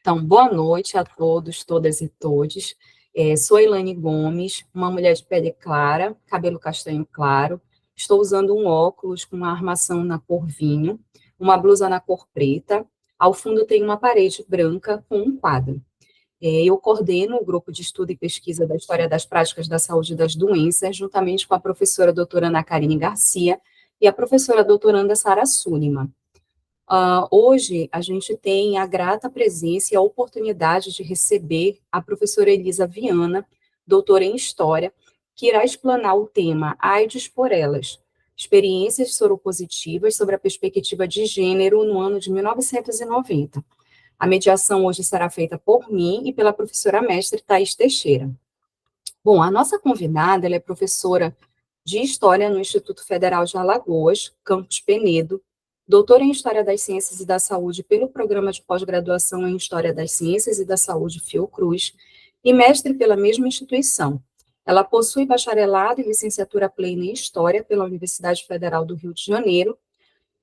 Então, boa noite a todos, todas e todes. Sou Elaine Gomes, uma mulher de pele clara, cabelo castanho claro. Estou usando um óculos com uma armação na cor vinho, uma blusa na cor preta. Ao fundo tem uma parede branca com um quadro. Eu coordeno o grupo de estudo e pesquisa da história das práticas da saúde e das doenças, juntamente com a professora doutora Ana Karine Garcia e a professora doutoranda Sara Suliman. Hoje, a gente tem a grata presença e a oportunidade de receber a professora Elisa Viana, doutora em História, que irá explanar o tema AIDS por Elas, experiências soropositivas sobre a perspectiva de gênero no ano de 1990. A mediação hoje será feita por mim e pela professora mestre Thais Teixeira. Bom, a nossa convidada, ela é professora de História no Instituto Federal de Alagoas, Campus Penedo, doutora em História das Ciências e da Saúde pelo Programa de Pós-Graduação em História das Ciências e da Saúde Fiocruz e mestre pela mesma instituição. Ela possui bacharelado e licenciatura plena em História pela Universidade Federal do Rio de Janeiro,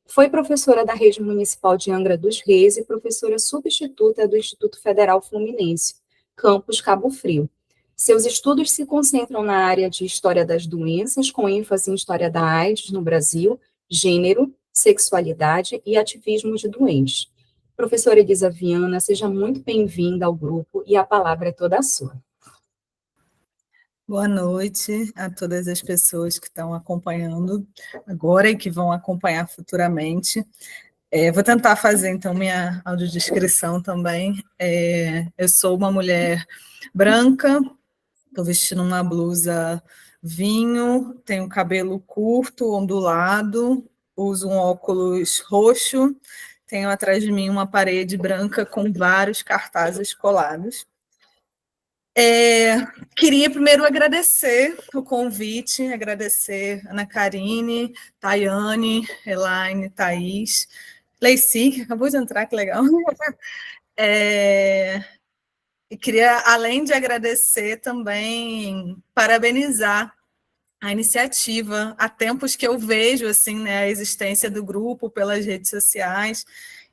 foi professora da Rede Municipal de Angra dos Reis e professora substituta do Instituto Federal Fluminense, campus Cabo Frio. Seus estudos se concentram na área de História das Doenças, com ênfase em História da AIDS no Brasil, gênero, sexualidade e ativismo de doentes. Professora Elisa Viana, seja muito bem-vinda ao grupo e a palavra é toda sua. Boa noite a todas as pessoas que estão acompanhando agora e que vão acompanhar futuramente. Vou tentar fazer, então, minha audiodescrição também. Eu sou uma mulher branca, estou vestindo uma blusa vinho, tenho cabelo curto, ondulado, uso um óculos roxo, tenho atrás de mim uma parede branca com vários cartazes colados. Queria primeiro agradecer o convite, agradecer Ana Karine, Tayane, Elaine, Thaís, Leici, que acabou de entrar, que legal. E queria, além de agradecer, também parabenizar a iniciativa. Há tempos que eu vejo assim, né, a existência do grupo pelas redes sociais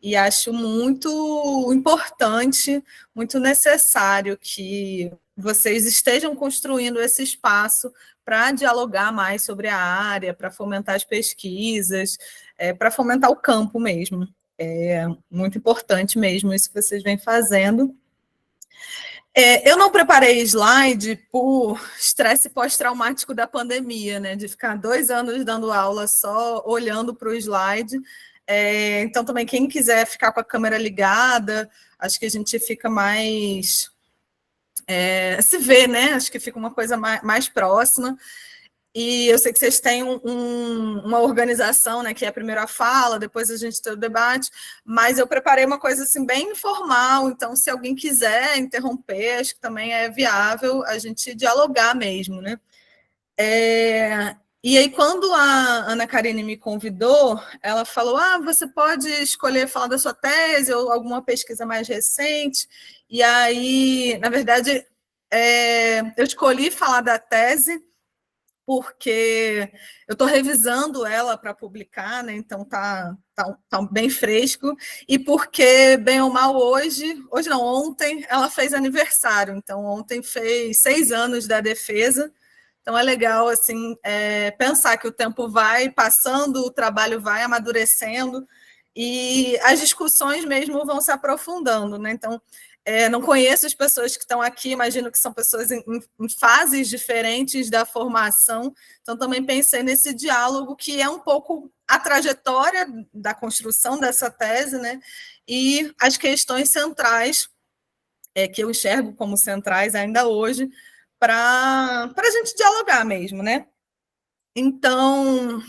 e acho muito importante, muito necessário que vocês estejam construindo esse espaço para dialogar mais sobre a área, para fomentar as pesquisas, para fomentar o campo mesmo. É muito importante mesmo isso que vocês vêm fazendo. Eu não preparei slide por estresse pós-traumático da pandemia, né? De ficar 2 anos dando aula só olhando para o slide. Então, também, quem quiser ficar com a câmera ligada, acho que a gente fica mais... se vê, né? Acho que fica uma coisa mais próxima. E eu sei que vocês têm uma organização, né, que é primeiro a fala, depois a gente tem o debate, mas eu preparei uma coisa assim bem informal, então se alguém quiser interromper, acho que também é viável a gente dialogar mesmo, né? E aí, quando a Ana Karine me convidou, ela falou, você pode escolher falar da sua tese ou alguma pesquisa mais recente, e aí, na verdade, eu escolhi falar da tese, porque eu estou revisando ela para publicar, né? Então tá bem fresco, e porque, bem ou mal, hoje não, ontem, ela fez aniversário, então ontem fez 6 anos da defesa, então é legal assim, pensar que o tempo vai passando, o trabalho vai amadurecendo, e as discussões mesmo vão se aprofundando, né? Então, não conheço as pessoas que estão aqui, imagino que são pessoas em fases diferentes da formação, então também pensei nesse diálogo que é um pouco a trajetória da construção dessa tese, né? E as questões centrais, que eu enxergo como centrais ainda hoje, para a gente dialogar mesmo, né? Então,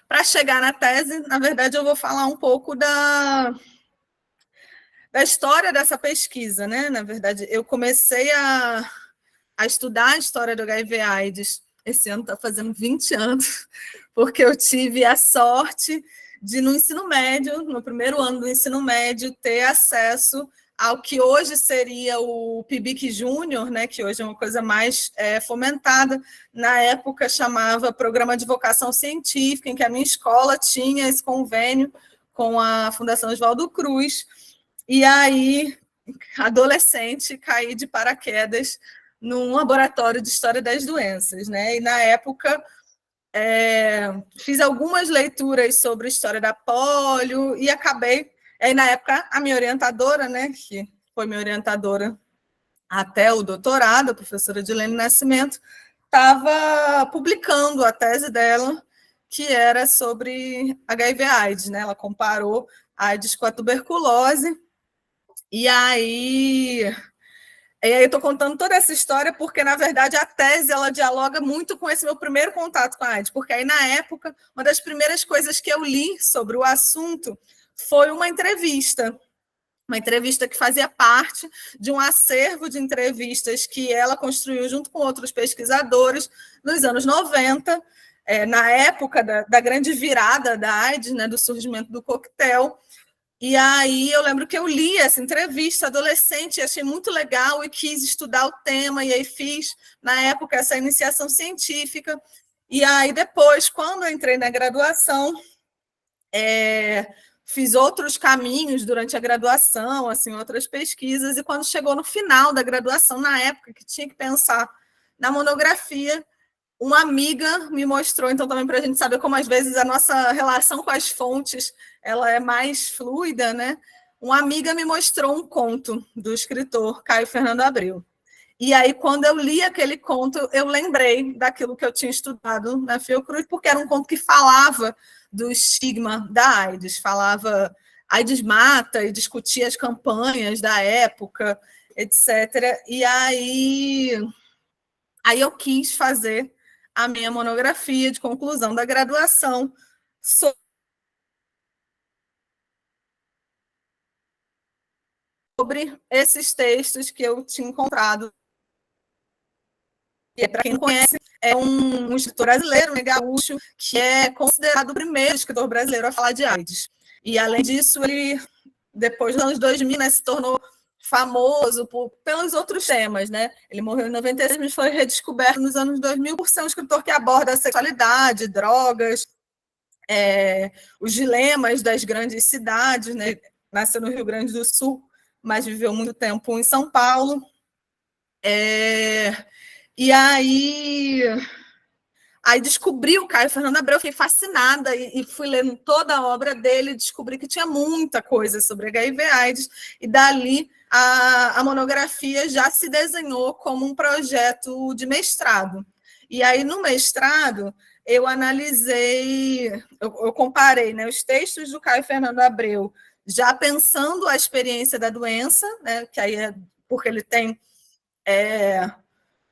para chegar na tese, na verdade, eu vou falar um pouco da história dessa pesquisa, né? Na verdade, eu comecei a estudar a história do HIV/AIDS, esse ano está fazendo 20 anos, porque eu tive a sorte de, no ensino médio, no primeiro ano do ensino médio, ter acesso ao que hoje seria o PIBIC Júnior, né, que hoje é uma coisa mais fomentada, na época chamava Programa de Vocação Científica, em que a minha escola tinha esse convênio com a Fundação Oswaldo Cruz, E aí, adolescente, caí de paraquedas num laboratório de história das doenças, né? E na época fiz algumas leituras sobre a história da polio e acabei. Aí, na época, a minha orientadora, né, que foi minha orientadora até o doutorado, a professora Dilene Nascimento, estava publicando a tese dela, que era sobre HIV/AIDS, né? Ela comparou a AIDS com a tuberculose. E aí eu estou contando toda essa história porque, na verdade, a tese ela dialoga muito com esse meu primeiro contato com a AIDS, porque aí, na época, uma das primeiras coisas que eu li sobre o assunto foi uma entrevista que fazia parte de um acervo de entrevistas que ela construiu junto com outros pesquisadores nos anos 90, na época da grande virada da AIDS, né, do surgimento do coquetel. E aí eu lembro que eu li essa entrevista adolescente, achei muito legal e quis estudar o tema, e aí fiz, na época, essa iniciação científica. E aí depois, quando eu entrei na graduação, fiz outros caminhos durante a graduação, assim, outras pesquisas, e quando chegou no final da graduação, na época que tinha que pensar na monografia, uma amiga me mostrou, então também para a gente saber como às vezes a nossa relação com as fontes ela é mais fluida, né? Uma amiga me mostrou um conto do escritor Caio Fernando Abreu. E aí, quando eu li aquele conto, eu lembrei daquilo que eu tinha estudado na Fiocruz, porque era um conto que falava do estigma da AIDS, falava AIDS mata e discutia as campanhas da época, etc. E aí eu quis fazer a minha monografia de conclusão da graduação sobre esses textos que eu tinha encontrado. Para quem não conhece, é um escritor brasileiro, gaúcho, que é considerado o primeiro escritor brasileiro a falar de AIDS. E, além disso, ele, depois dos anos 2000, né, se tornou famoso pelos outros temas, né? Ele morreu em 96, mas foi redescoberto nos anos 2000 por ser um escritor que aborda a sexualidade, drogas, os dilemas das grandes cidades, né? Nasceu no Rio Grande do Sul, mas viveu muito tempo em São Paulo. E aí descobri o Caio Fernando Abreu, fiquei fascinada e fui lendo toda a obra dele e descobri que tinha muita coisa sobre HIV/AIDS, e dali a monografia já se desenhou como um projeto de mestrado. E aí, no mestrado, eu analisei, eu comparei, né, os textos do Caio Fernando Abreu, já pensando a experiência da doença, né, que aí é porque ele tem...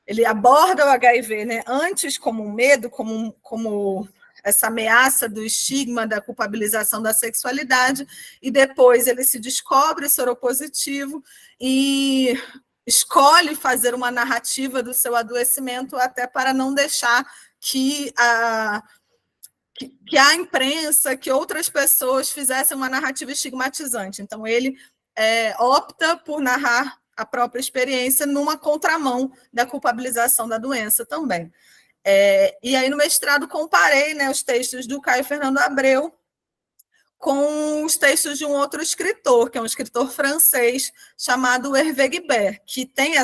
ele aborda o HIV, né, antes como um medo, como essa ameaça do estigma, da culpabilização da sexualidade, e depois ele se descobre soropositivo e escolhe fazer uma narrativa do seu adoecimento até para não deixar que a imprensa, que outras pessoas fizessem uma narrativa estigmatizante. Então, ele opta por narrar a própria experiência numa contramão da culpabilização da doença também. E aí, no mestrado, comparei, né, os textos do Caio Fernando Abreu com os textos de um outro escritor, que é um escritor francês chamado Hervé Guibert, que tem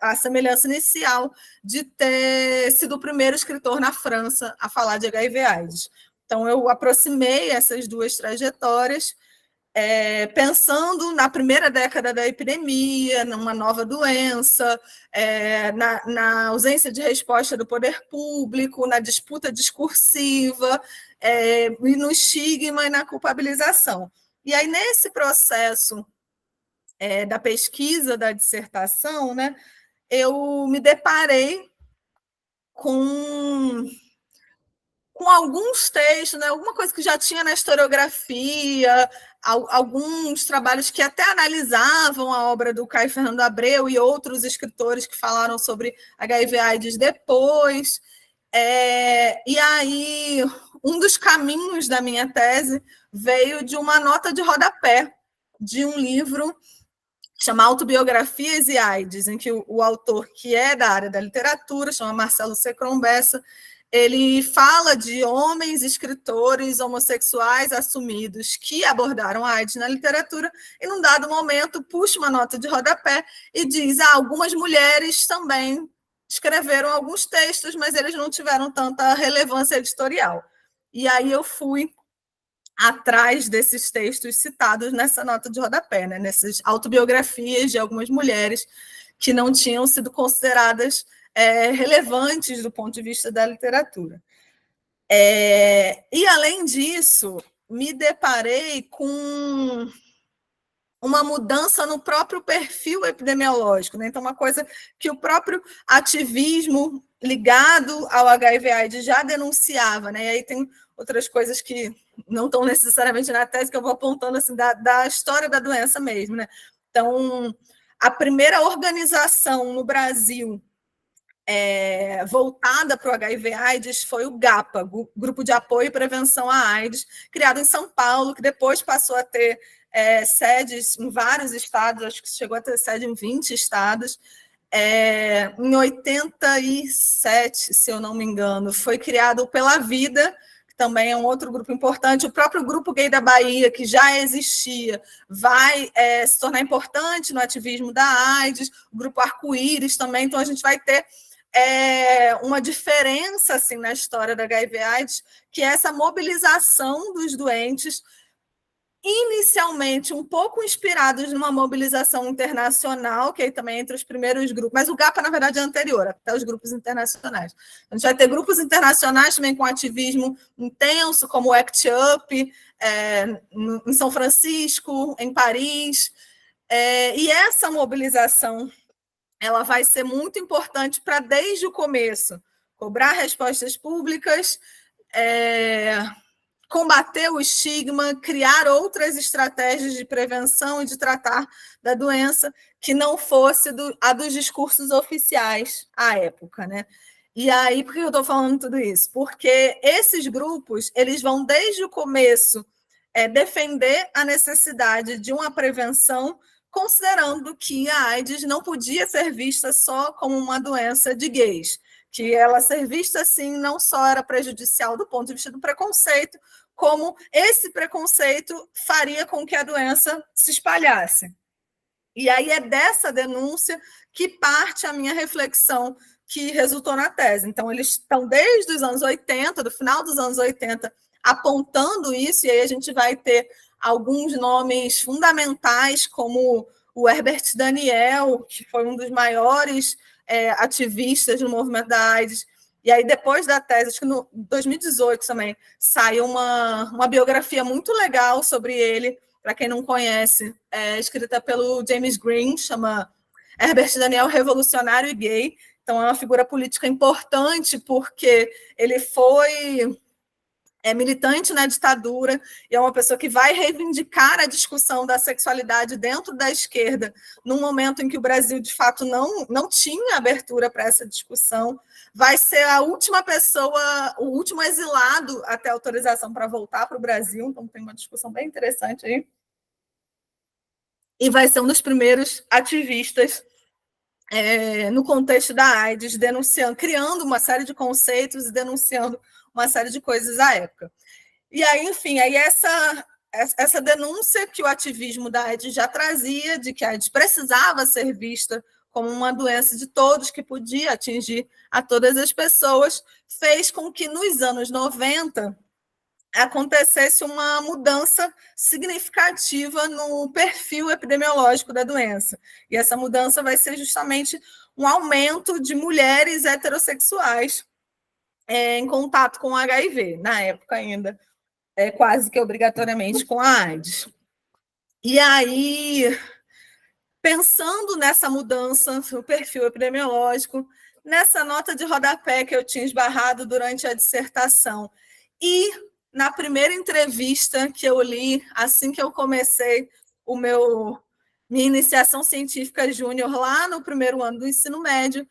a semelhança inicial de ter sido o primeiro escritor na França a falar de HIV/AIDS. Então, eu aproximei essas duas trajetórias, pensando na primeira década da epidemia, numa nova doença, na ausência de resposta do poder público, na disputa discursiva, e no estigma e na culpabilização. E aí, nesse processo da pesquisa, da dissertação, né, eu me deparei com alguns textos, né, alguma coisa que já tinha na historiografia, alguns trabalhos que até analisavam a obra do Caio Fernando Abreu e outros escritores que falaram sobre HIV/AIDS depois. E aí, um dos caminhos da minha tese veio de uma nota de rodapé de um livro que chama Autobiografias e AIDS, em que o autor, que é da área da literatura, chama Marcelo Secron Bessa, ele fala de homens escritores homossexuais assumidos que abordaram a AIDS na literatura e, num dado momento, puxa uma nota de rodapé e diz: algumas mulheres também escreveram alguns textos, mas eles não tiveram tanta relevância editorial. E aí eu fui atrás desses textos citados nessa nota de rodapé, né? Nessas autobiografias de algumas mulheres que não tinham sido consideradas relevantes do ponto de vista da literatura. E, além disso, me deparei com uma mudança no próprio perfil epidemiológico, né? Então, uma coisa que o próprio ativismo ligado ao HIV/AIDS já denunciava, né? E aí tem outras coisas que não estão necessariamente na tese, que eu vou apontando assim, da história da doença mesmo, né? Então, a primeira organização no Brasil voltada para o HIV/AIDS foi o GAPA, Grupo de Apoio e Prevenção à AIDS, criado em São Paulo, que depois passou a ter sedes em vários estados, acho que chegou a ter sede em 20 estados. Em 87, se eu não me engano, foi criado pela Vida, que também é um outro grupo importante. O próprio Grupo Gay da Bahia, que já existia, vai se tornar importante no ativismo da AIDS, o Grupo Arco-Íris também. Então, a gente vai ter uma diferença assim, na história da HIV/AIDS, que é essa mobilização dos doentes, inicialmente um pouco inspirados numa mobilização internacional, que aí também entre os primeiros grupos, mas o GAPA, na verdade, é anterior, até os grupos internacionais. A gente vai ter grupos internacionais também com ativismo intenso, como o ACT UP, em São Francisco, em Paris, e essa mobilização ela vai ser muito importante para, desde o começo, cobrar respostas públicas, combater o estigma, criar outras estratégias de prevenção e de tratar da doença que não fosse a dos discursos oficiais à época, né? E aí, por que eu estou falando tudo isso? Porque esses grupos, eles vão, desde o começo, defender a necessidade de uma prevenção, considerando que a AIDS não podia ser vista só como uma doença de gays, que ela ser vista assim não só era prejudicial do ponto de vista do preconceito, como esse preconceito faria com que a doença se espalhasse. E aí é dessa denúncia que parte a minha reflexão que resultou na tese. Então, eles estão desde os anos 80, do final dos anos 80, apontando isso, e aí a gente vai ter alguns nomes fundamentais, como o Herbert Daniel, que foi um dos maiores ativistas no movimento da AIDS. E aí, depois da tese, acho que em 2018 também, saiu uma biografia muito legal sobre ele, para quem não conhece, escrita pelo James Green, chama Herbert Daniel, Revolucionário e Gay. Então, é uma figura política importante, porque ele foi militante na ditadura e é uma pessoa que vai reivindicar a discussão da sexualidade dentro da esquerda, num momento em que o Brasil, de fato, não tinha abertura para essa discussão. Vai ser a última pessoa, o último exilado a ter autorização para voltar para o Brasil, então tem uma discussão bem interessante aí. E vai ser um dos primeiros ativistas no contexto da AIDS, denunciando, criando uma série de conceitos e denunciando uma série de coisas à época. E aí, enfim, aí essa denúncia que o ativismo da AIDS já trazia, de que a AIDS precisava ser vista como uma doença de todos, que podia atingir a todas as pessoas, fez com que, nos anos 90, acontecesse uma mudança significativa no perfil epidemiológico da doença. E essa mudança vai ser justamente um aumento de mulheres heterossexuais em contato com o HIV, na época ainda, quase que obrigatoriamente com a AIDS. E aí, pensando nessa mudança no perfil epidemiológico, nessa nota de rodapé que eu tinha esbarrado durante a dissertação, e na primeira entrevista que eu li, assim que eu comecei minha iniciação científica júnior, lá no primeiro ano do ensino médio,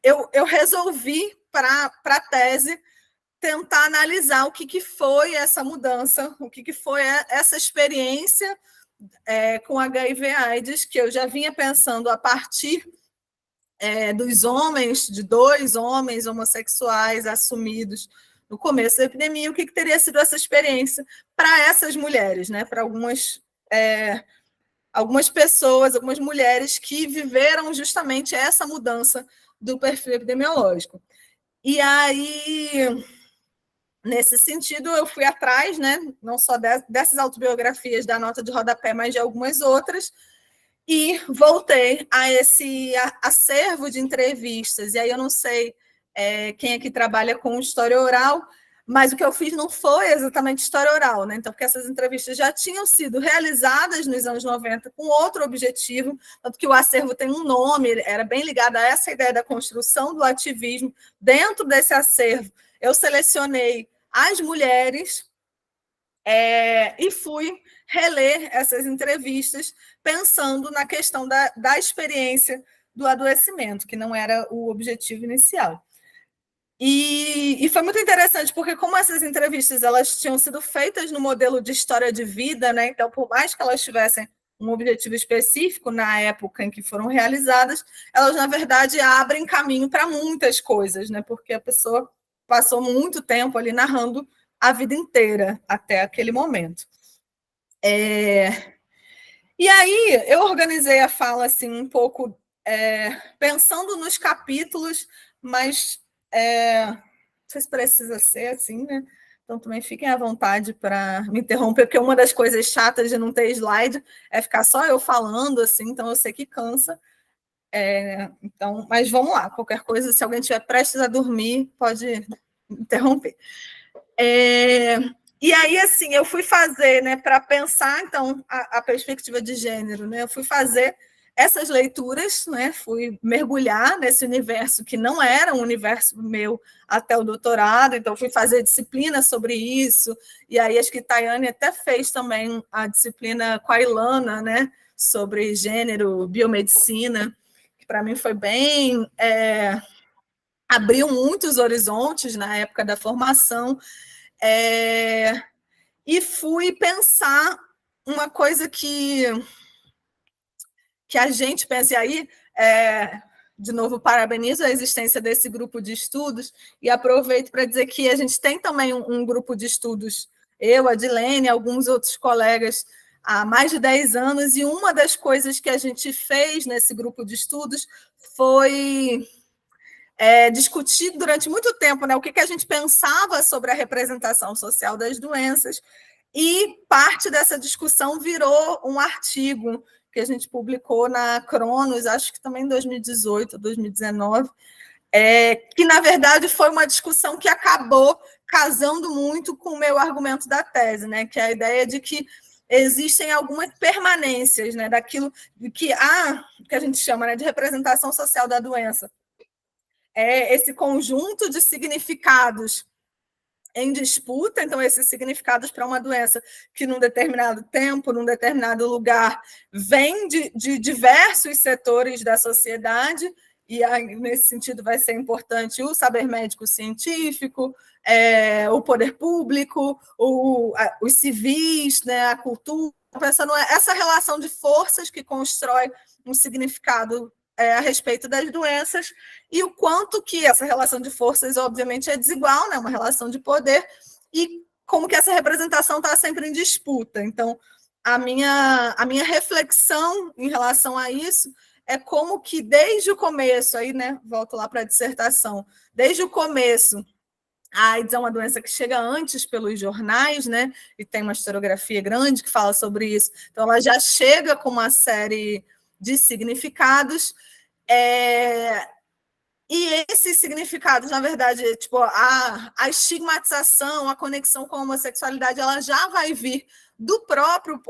eu resolvi, para a tese, tentar analisar o que foi essa mudança, o que foi essa experiência com HIV/AIDS, que eu já vinha pensando a partir dos homens, de 2 homens homossexuais assumidos no começo da epidemia, o que teria sido essa experiência para essas mulheres, né? Para algumas pessoas, algumas mulheres que viveram justamente essa mudança do perfil epidemiológico. E aí, nesse sentido, eu fui atrás, né, não só dessas autobiografias da nota de rodapé, mas de algumas outras, e voltei a esse acervo de entrevistas. E aí eu não sei quem aqui trabalha com história oral, mas o que eu fiz não foi exatamente história oral, né? Então, porque essas entrevistas já tinham sido realizadas nos anos 90 com outro objetivo, tanto que o acervo tem um nome, era bem ligado a essa ideia da construção do ativismo. Dentro desse acervo, eu selecionei as mulheres e fui reler essas entrevistas pensando na questão da experiência do adoecimento, que não era o objetivo inicial. E foi muito interessante, porque como essas entrevistas elas tinham sido feitas no modelo de história de vida, né? Então, por mais que elas tivessem um objetivo específico na época em que foram realizadas, elas, na verdade, abrem caminho para muitas coisas, né? Porque a pessoa passou muito tempo ali narrando a vida inteira até aquele momento. E aí eu organizei a fala assim um pouco pensando nos capítulos, mas não sei se precisa ser assim, né? Então também fiquem à vontade para me interromper, porque uma das coisas chatas de não ter slide é ficar só eu falando, assim, então eu sei que cansa. Então, mas vamos lá, qualquer coisa, se alguém estiver prestes a dormir, pode interromper. E aí, assim, eu fui fazer, né, para pensar, então, a perspectiva de gênero, né, eu fui fazer essas leituras, né, fui mergulhar nesse universo que não era um universo meu até o doutorado, então fui fazer disciplina sobre isso, e aí acho que Tayane até fez também a disciplina com a Ilana, né, sobre gênero, biomedicina, que para mim foi bem... abriu muitos horizontes na época da formação, e fui pensar uma coisa que a gente pensa, e aí, de novo, parabenizo a existência desse grupo de estudos, e aproveito para dizer que a gente tem também um grupo de estudos, eu, a Dilene, alguns outros colegas, há mais de 10 anos, e uma das coisas que a gente fez nesse grupo de estudos foi discutir durante muito tempo, né, o que a gente pensava sobre a representação social das doenças, e parte dessa discussão virou um artigo que a gente publicou na Cronos, acho que também em 2018, 2019, que, na verdade, foi uma discussão que acabou casando muito com o meu argumento da tese, né, que é a ideia de que existem algumas permanências, né, daquilo que a gente chama, né, de representação social da doença. Esse conjunto de significados em disputa, então esses significados para uma doença que num determinado tempo, num determinado lugar, vem de diversos setores da sociedade, e aí, nesse sentido vai ser importante o saber médico científico, o poder público, os civis, né, a cultura, pensando essa relação de forças que constrói um significado a respeito das doenças, e o quanto que essa relação de forças, obviamente, é desigual, né? Uma relação de poder, e como que essa representação está sempre em disputa. Então, a minha reflexão em relação a isso é como que, desde o começo, aí, né, volto lá para a dissertação, desde o começo, a AIDS é uma doença que chega antes pelos jornais, né? E tem uma historiografia grande que fala sobre isso. Então, ela já chega com uma série de significados, e esses significados, na verdade, tipo, a estigmatização, a conexão com a homossexualidade, ela já vai vir do próprio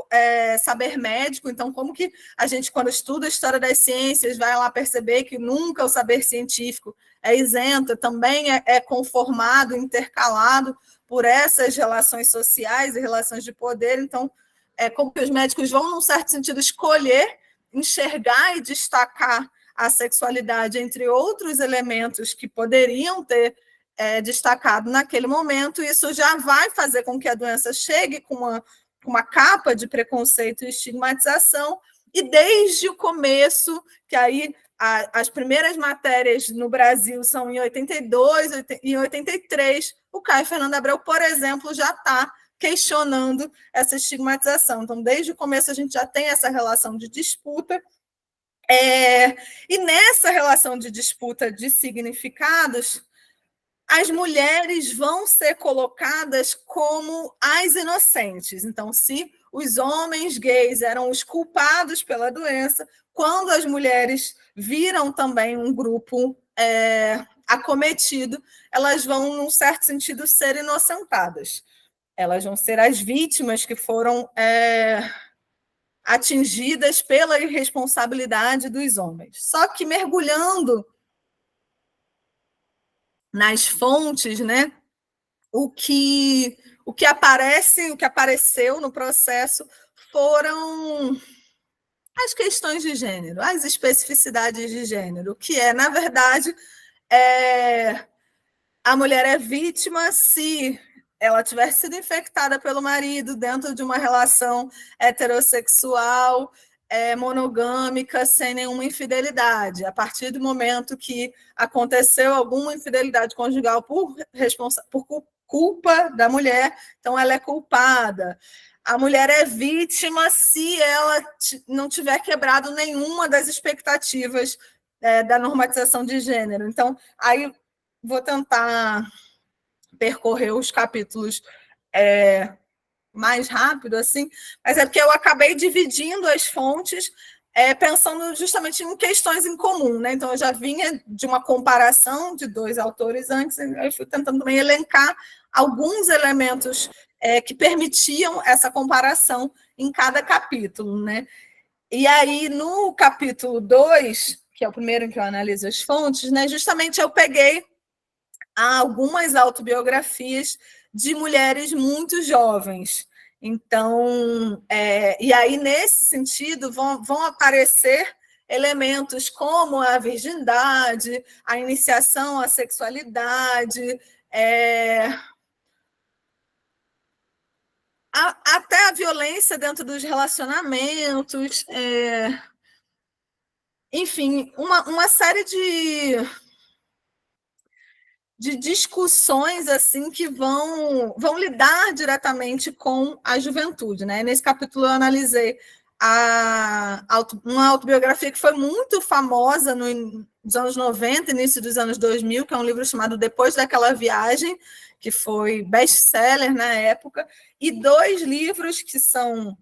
saber médico. Então, como que a gente, quando estuda a história das ciências, vai lá perceber que nunca o saber científico é isento, também é conformado, intercalado por essas relações sociais e relações de poder. Então, como que os médicos vão, num certo sentido, escolher, enxergar e destacar a sexualidade entre outros elementos que poderiam ter destacado naquele momento. Isso já vai fazer com que a doença chegue com uma capa de preconceito e estigmatização, e desde o começo, que aí as primeiras matérias no Brasil são em 82 e 83. O Caio Fernando Abreu, por exemplo, já está questionando essa estigmatização. Então, desde o começo, a gente já tem essa relação de disputa. E nessa relação de disputa de significados, as mulheres vão ser colocadas como as inocentes. Então, se os homens gays eram os culpados pela doença, quando as mulheres viram também um grupo acometido, elas vão, num certo sentido, ser inocentadas. Elas vão ser as vítimas que foram atingidas pela irresponsabilidade dos homens. Só que mergulhando nas fontes, né, o que apareceu no processo foram as questões de gênero, as especificidades de gênero, que na verdade, a mulher é vítima se ela tiver sido infectada pelo marido dentro de uma relação heterossexual, monogâmica, sem nenhuma infidelidade. A partir do momento que aconteceu alguma infidelidade conjugal por culpa da mulher, então ela é culpada. A mulher é vítima se ela não tiver quebrado nenhuma das expectativas da normatização de gênero. Então, aí vou tentar percorrer os capítulos mais rápido, assim, mas é porque eu acabei dividindo as fontes, pensando justamente em questões em comum, né? Então, eu já vinha de uma comparação de 2 autores antes, eu fui tentando também elencar alguns elementos que permitiam essa comparação em cada capítulo, né? E aí, no capítulo 2, que é o primeiro em que eu analiso as fontes, né, justamente eu peguei algumas autobiografias de mulheres muito jovens. Então, e aí, nesse sentido, vão aparecer elementos como a virgindade, a iniciação à sexualidade, até a violência dentro dos relacionamentos, enfim, uma série de discussões assim que vão lidar diretamente com a juventude, né? Nesse capítulo eu analisei uma autobiografia que foi muito famosa nos anos 90, início dos anos 2000, que é um livro chamado Depois daquela Viagem, que foi best-seller na época, e 2 livros que são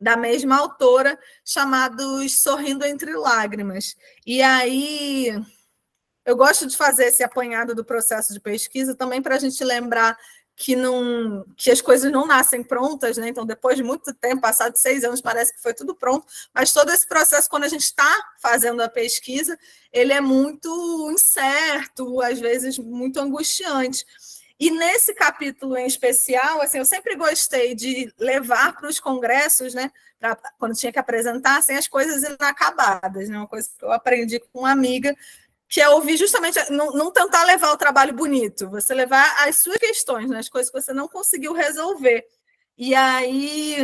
da mesma autora, chamados Sorrindo Entre Lágrimas. E aí eu gosto de fazer esse apanhado do processo de pesquisa também para a gente lembrar que as coisas não nascem prontas, né? Então, depois de muito tempo, passado 6 anos, parece que foi tudo pronto, mas todo esse processo, quando a gente está fazendo a pesquisa, ele é muito incerto, às vezes muito angustiante. E nesse capítulo em especial, assim, eu sempre gostei de levar para os congressos, né, quando tinha que apresentar, assim, as coisas inacabadas, né? Uma coisa que eu aprendi com uma amiga, que é ouvir justamente, não tentar levar o trabalho bonito, você levar as suas questões, né, as coisas que você não conseguiu resolver. E aí,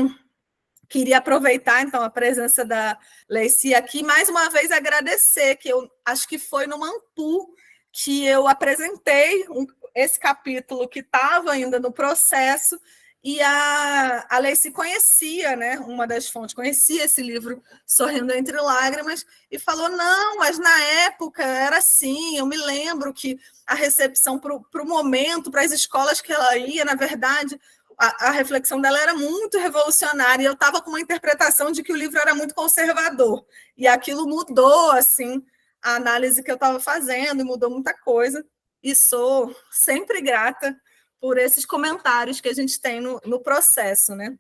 queria aproveitar, então, a presença da Leici aqui, mais uma vez agradecer, que eu acho que foi no Mampu que eu apresentei esse capítulo que estava ainda no processo, e a Leici conhecia, né, uma das fontes, conhecia esse livro Sorrindo Entre Lágrimas, e falou, não, mas na época era assim, eu me lembro que a recepção para o momento, para as escolas que ela ia, na verdade, a reflexão dela era muito revolucionária, e eu estava com uma interpretação de que o livro era muito conservador, e aquilo mudou, assim, a análise que eu estava fazendo, mudou muita coisa, e sou sempre grata por esses comentários que a gente tem no processo, né?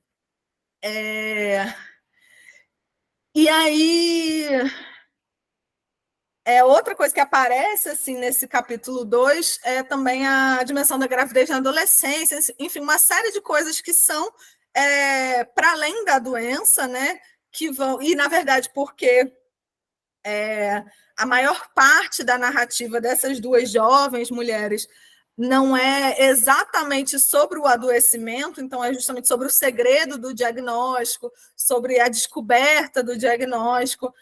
E aí, outra coisa que aparece assim, nesse capítulo 2 é também a dimensão da gravidez na adolescência, enfim, uma série de coisas que são para além da doença, né? Que vão, e, na verdade, porque a maior parte da narrativa dessas 2 jovens mulheres não é exatamente sobre o adoecimento, então é justamente sobre o segredo do diagnóstico, sobre a descoberta do diagnóstico,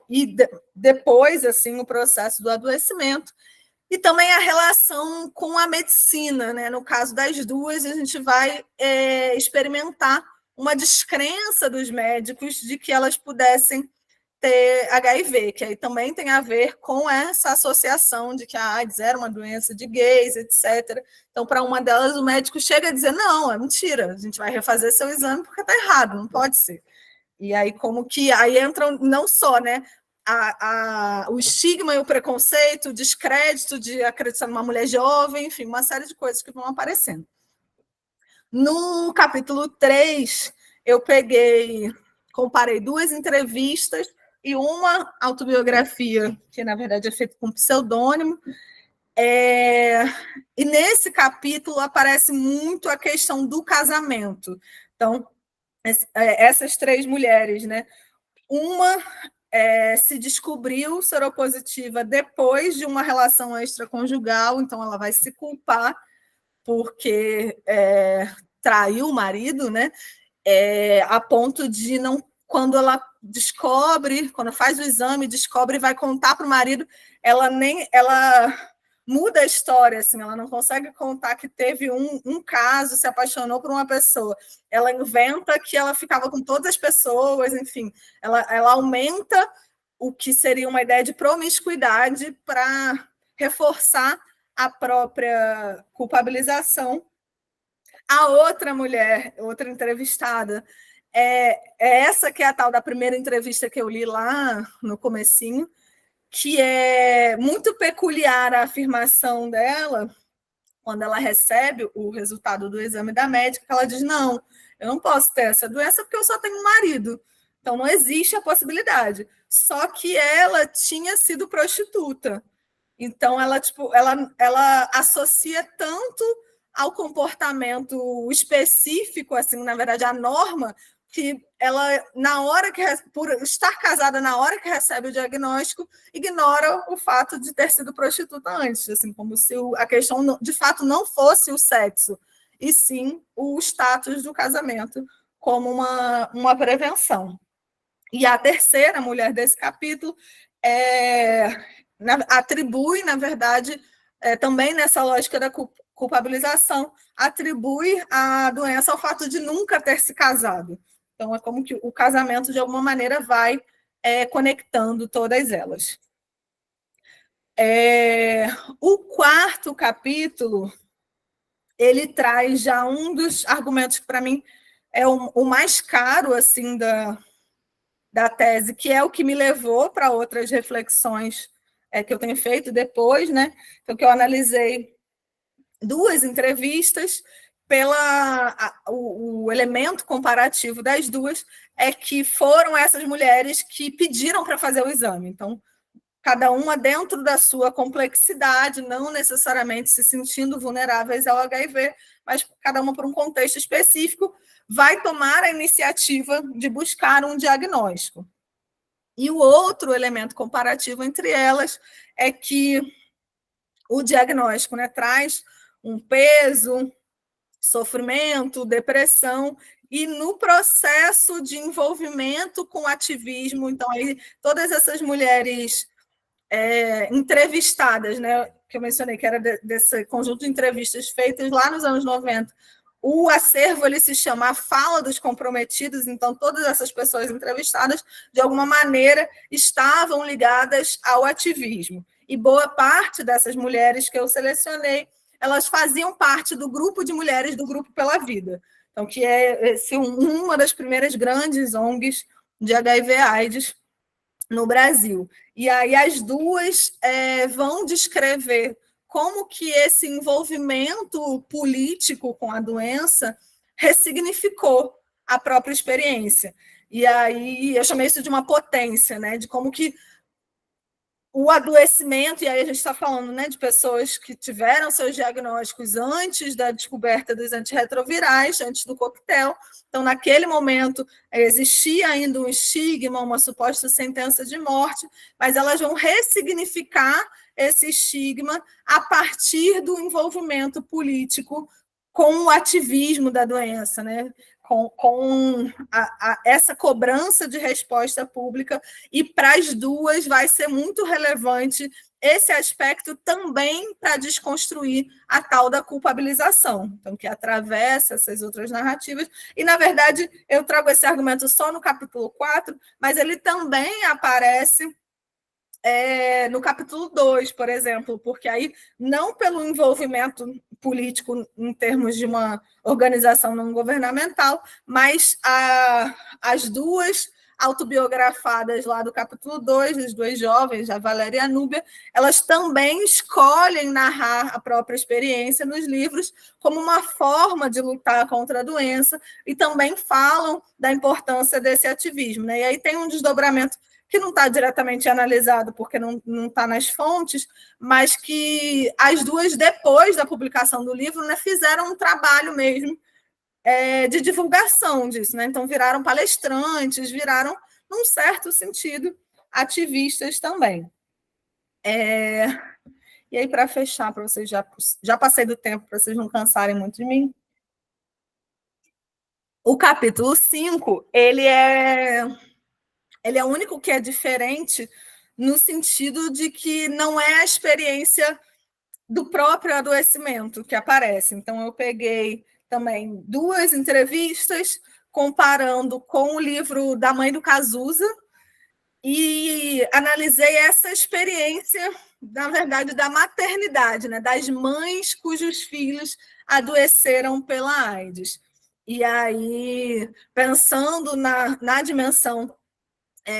e depois, assim, o processo do adoecimento, e também a relação com a medicina, né? No caso das duas, a gente vai experimentar uma descrença dos médicos de que elas pudessem ter HIV, que aí também tem a ver com essa associação de que a AIDS era uma doença de gays, etc. Então, para uma delas, o médico chega a dizer, não, é mentira, a gente vai refazer seu exame porque está errado, não pode ser. E aí, como que aí entram não só, né, o estigma e o preconceito, o descrédito de acreditar numa mulher jovem, enfim, uma série de coisas que vão aparecendo. No capítulo 3, eu comparei 2 entrevistas e uma autobiografia, que na verdade é feita com pseudônimo. E nesse capítulo aparece muito a questão do casamento. Então, essas 3 mulheres, né? Uma se descobriu seropositiva depois de uma relação extraconjugal, então ela vai se culpar porque traiu o marido, né? A ponto de não, quando ela descobre, quando faz o exame, descobre e vai contar para o marido, ela muda a história, assim, ela não consegue contar que teve um caso, se apaixonou por uma pessoa. Ela inventa que ela ficava com todas as pessoas, enfim, ela aumenta o que seria uma ideia de promiscuidade para reforçar a própria culpabilização. A outra mulher, outra entrevistada, é essa que é a tal da primeira entrevista que eu li lá no comecinho, que é muito peculiar a afirmação dela, quando ela recebe o resultado do exame da médica, ela diz, não, eu não posso ter essa doença porque eu só tenho um marido. Então, não existe a possibilidade. Só que ela tinha sido prostituta. Então, ela associa tanto ao comportamento específico, assim, na verdade, a norma, que ela, por estar casada na hora que recebe o diagnóstico, ignora o fato de ter sido prostituta antes, assim, como se a questão, de fato, não fosse o sexo, e sim o status do casamento como uma prevenção. E a terceira mulher desse capítulo atribui, na verdade, também nessa lógica da culpabilização, atribui a doença ao fato de nunca ter se casado. Então, é como que o casamento, de alguma maneira, vai conectando todas elas. O quarto capítulo, ele traz já um dos argumentos que, para mim, é o mais caro, assim, da tese, que é o que me levou para outras reflexões que eu tenho feito depois, né? Então, que eu analisei 2 entrevistas, o elemento comparativo das duas é que foram essas mulheres que pediram para fazer o exame. Então, cada uma dentro da sua complexidade, não necessariamente se sentindo vulneráveis ao HIV, mas cada uma por um contexto específico, vai tomar a iniciativa de buscar um diagnóstico. E o outro elemento comparativo entre elas é que o diagnóstico, né, traz um peso, sofrimento, depressão, e no processo de envolvimento com o ativismo, então, aí, todas essas mulheres entrevistadas, né, que eu mencionei, que era desse conjunto de entrevistas feitas lá nos anos 90, o acervo ele se chama A Fala dos Comprometidos, então todas essas pessoas entrevistadas, de alguma maneira, estavam ligadas ao ativismo. E boa parte dessas mulheres que eu selecionei, elas faziam parte do grupo de mulheres do Grupo pela Vida, então, que é uma das primeiras grandes ONGs de HIV/AIDS no Brasil. E aí as duas vão descrever como que esse envolvimento político com a doença ressignificou a própria experiência. E aí eu chamei isso de uma potência, né? De como que o adoecimento, e aí a gente está falando, né, de pessoas que tiveram seus diagnósticos antes da descoberta dos antirretrovirais, antes do coquetel. Então, naquele momento, existia ainda um estigma, uma suposta sentença de morte, mas elas vão ressignificar esse estigma a partir do envolvimento político com o ativismo da doença, né? com essa cobrança de resposta pública, e para as duas vai ser muito relevante esse aspecto também para desconstruir a tal da culpabilização, então, que atravessa essas outras narrativas. E, na verdade, eu trago esse argumento só no capítulo 4, mas ele também aparece no capítulo 2, por exemplo, porque aí, não pelo envolvimento político em termos de uma organização não governamental, mas as duas autobiografadas lá do capítulo 2, dos dois jovens, a Valéria e a Núbia, elas também escolhem narrar a própria experiência nos livros como uma forma de lutar contra a doença, e também falam da importância desse ativismo, né? E aí tem um desdobramento que não está diretamente analisado, porque não está nas fontes, mas que as duas, depois da publicação do livro, né, fizeram um trabalho mesmo de divulgação disso, né? Então, viraram palestrantes, viraram, num certo sentido, ativistas também. E aí, para fechar, para vocês, já passei do tempo, para vocês não cansarem muito de mim, o capítulo 5, ele é o único que é diferente no sentido de que não é a experiência do próprio adoecimento que aparece. Então, eu peguei também 2 entrevistas comparando com o livro da mãe do Cazuza e analisei essa experiência, na verdade, da maternidade, né, das mães cujos filhos adoeceram pela AIDS. E aí, pensando na dimensão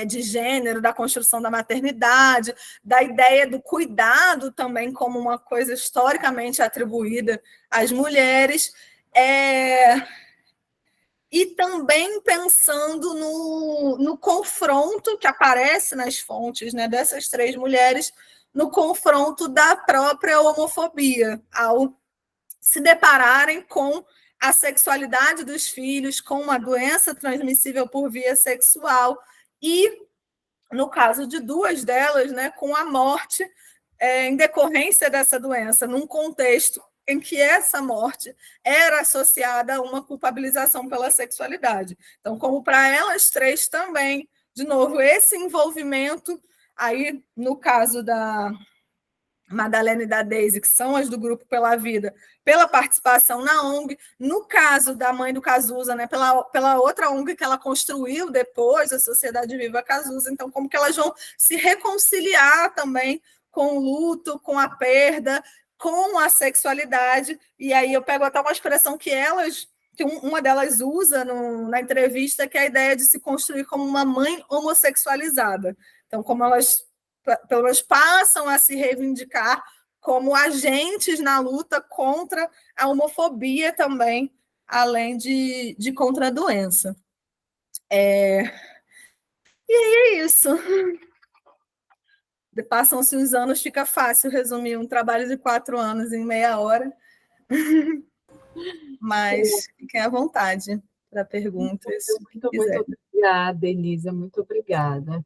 de gênero, da construção da maternidade, da ideia do cuidado também como uma coisa historicamente atribuída às mulheres, e também pensando no confronto que aparece nas fontes, né, dessas 3 mulheres, no confronto da própria homofobia, ao se depararem com a sexualidade dos filhos, com uma doença transmissível por via sexual, e, no caso de 2 delas, né, com a morte em decorrência dessa doença, num contexto em que essa morte era associada a uma culpabilização pela sexualidade. Então, como para elas 3 também, de novo, esse envolvimento, aí, no caso da Madalena e da Daisy, que são as do Grupo Pela Vida, pela participação na ONG, no caso da mãe do Cazuza, né, pela outra ONG que ela construiu depois, a Sociedade Viva Cazuza. Então, como que elas vão se reconciliar também com o luto, com a perda, com a sexualidade. E aí eu pego até uma expressão que uma delas usa na entrevista, que é a ideia de se construir como uma mãe homossexualizada. Então, como elas pelo menos passam a se reivindicar como agentes na luta contra a homofobia também, além de contra a doença. E é isso. Passam-se uns anos, fica fácil resumir um trabalho de 4 anos em meia hora. Mas fiquem à vontade para perguntas. Muito obrigada, Elisa, muito obrigada.